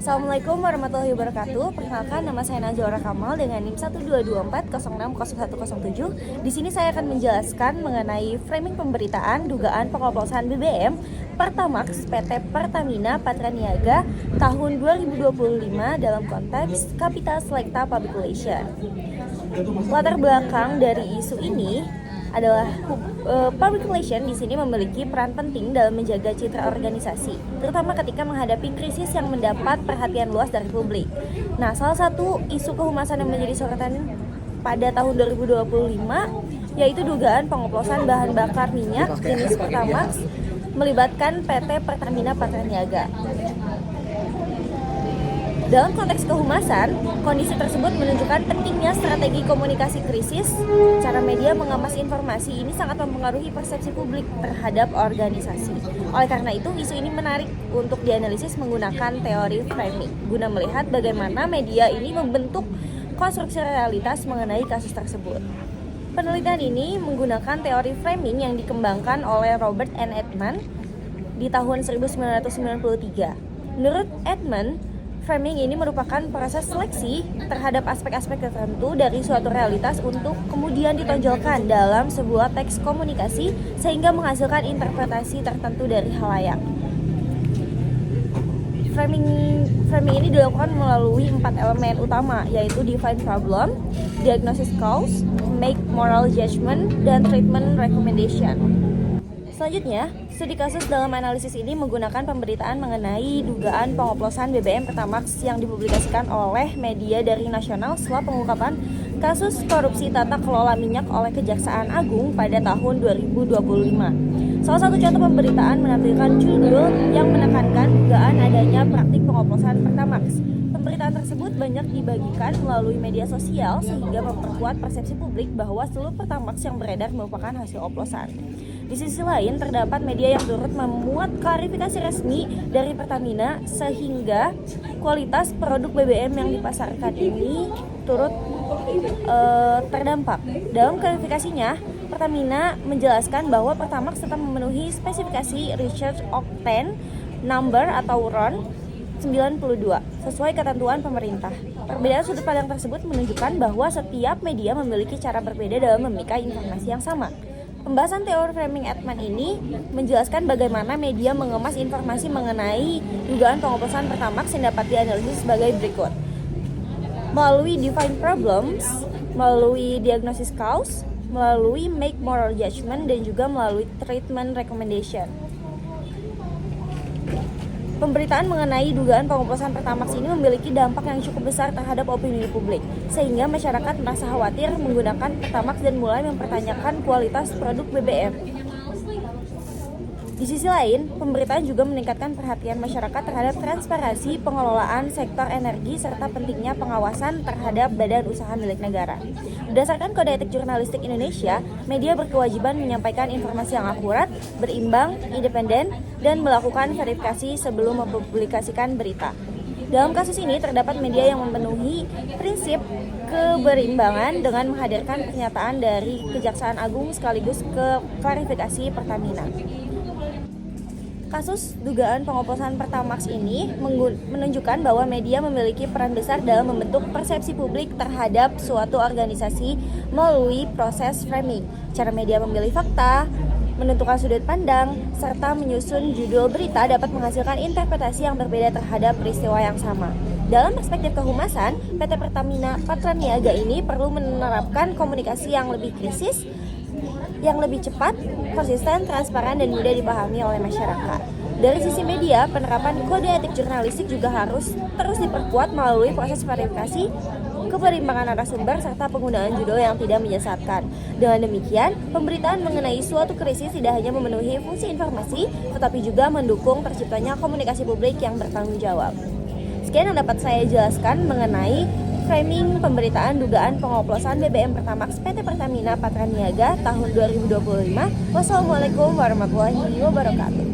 Assalamualaikum warahmatullahi wabarakatuh. Perkenalkan, nama saya Nazora Kamal dengan NIM 122406007. Di sini saya akan menjelaskan mengenai framing pemberitaan dugaan pengoplosan BBM Pertamax PT Pertamina Patraniaga tahun 2025 dalam konteks Capital Selecta Public Relation. Latar belakang dari isu ini adalah public relation di sini memiliki peran penting dalam menjaga citra organisasi, terutama ketika menghadapi krisis yang mendapat perhatian luas dari publik. Nah, salah satu isu kehumasan yang menjadi sorotan pada tahun 2025 yaitu dugaan pengoplosan bahan bakar minyak jenis Pertamax melibatkan PT Pertamina Patraniaga. Dalam konteks kehumasan, kondisi tersebut menunjukkan pentingnya strategi komunikasi krisis. Cara media mengemas informasi ini sangat mempengaruhi persepsi publik terhadap organisasi. Oleh karena itu, isu ini menarik untuk dianalisis menggunakan teori framing, guna melihat bagaimana media ini membentuk konstruksi realitas mengenai kasus tersebut. Penelitian ini menggunakan teori framing yang dikembangkan oleh Robert N. Eddman di tahun 1993. Menurut Eddman, framing ini merupakan proses seleksi terhadap aspek-aspek tertentu dari suatu realitas untuk kemudian ditonjolkan dalam sebuah teks komunikasi sehingga menghasilkan interpretasi tertentu dari khalayak. Framing ini dilakukan melalui 4 elemen utama, yaitu define problem, diagnosis cause, make moral judgment, dan treatment recommendation. Selanjutnya, studi kasus dalam analisis ini menggunakan pemberitaan mengenai dugaan pengoplosan BBM Pertamax yang dipublikasikan oleh media dari nasional setelah pengungkapan kasus korupsi tata kelola minyak oleh Kejaksaan Agung pada tahun 2025. Salah satu contoh pemberitaan menampilkan judul yang menekankan dugaan adanya praktik pengoplosan Pertamax. Pemberitaan tersebut banyak dibagikan melalui media sosial sehingga memperkuat persepsi publik bahwa seluruh Pertamax yang beredar merupakan hasil oplosan. Di sisi lain, terdapat media yang turut memuat klarifikasi resmi dari Pertamina sehingga kualitas produk BBM yang dipasarkan ini turut terdampak. Dalam klarifikasinya, Pertamina menjelaskan bahwa Pertamax tetap memenuhi spesifikasi Research Octane Number atau RON 92 sesuai ketentuan pemerintah. Perbedaan sudut pandang tersebut menunjukkan bahwa setiap media memiliki cara berbeda dalam memikat informasi yang sama. Pembahasan teori framing Eddman ini menjelaskan bagaimana media mengemas informasi mengenai dugaan pengoplosan Pertamax yang dapat dianalisis sebagai berikut. Melalui define problems, melalui diagnosis cause, melalui make moral judgment, dan juga melalui treatment recommendation. Pemberitaan mengenai dugaan pengoplosan Pertamax ini memiliki dampak yang cukup besar terhadap opini publik, sehingga masyarakat merasa khawatir menggunakan Pertamax dan mulai mempertanyakan kualitas produk BBM. Di sisi lain, pemberitaan juga meningkatkan perhatian masyarakat terhadap transparansi pengelolaan sektor energi serta pentingnya pengawasan terhadap badan usaha milik negara. Berdasarkan Kode Etik Jurnalistik Indonesia, media berkewajiban menyampaikan informasi yang akurat, berimbang, independen, dan melakukan verifikasi sebelum mempublikasikan berita. Dalam kasus ini, terdapat media yang memenuhi prinsip keberimbangan dengan menghadirkan pernyataan dari Kejaksaan Agung sekaligus ke klarifikasi Pertamina. Kasus dugaan pengoplosan Pertamax ini menunjukkan bahwa media memiliki peran besar dalam membentuk persepsi publik terhadap suatu organisasi melalui proses framing. Cara media memilih fakta, menentukan sudut pandang, serta menyusun judul berita dapat menghasilkan interpretasi yang berbeda terhadap peristiwa yang sama. Dalam perspektif kehumasan, PT Pertamina Patraniaga ini perlu menerapkan komunikasi yang lebih krisis, yang lebih cepat, konsisten, transparan, dan mudah dipahami oleh masyarakat. Dari sisi media, penerapan kode etik jurnalistik juga harus terus diperkuat melalui proses verifikasi, keberimbangan narasumber, serta penggunaan judul yang tidak menyesatkan. Dengan demikian, pemberitaan mengenai suatu krisis tidak hanya memenuhi fungsi informasi, tetapi juga mendukung terciptanya komunikasi publik yang bertanggung jawab. Sekian yang dapat saya jelaskan mengenai framing pemberitaan dugaan pengoplosan BBM Pertamax PT Pertamina Patraniaga tahun 2025. Wassalamualaikum warahmatullahi wabarakatuh.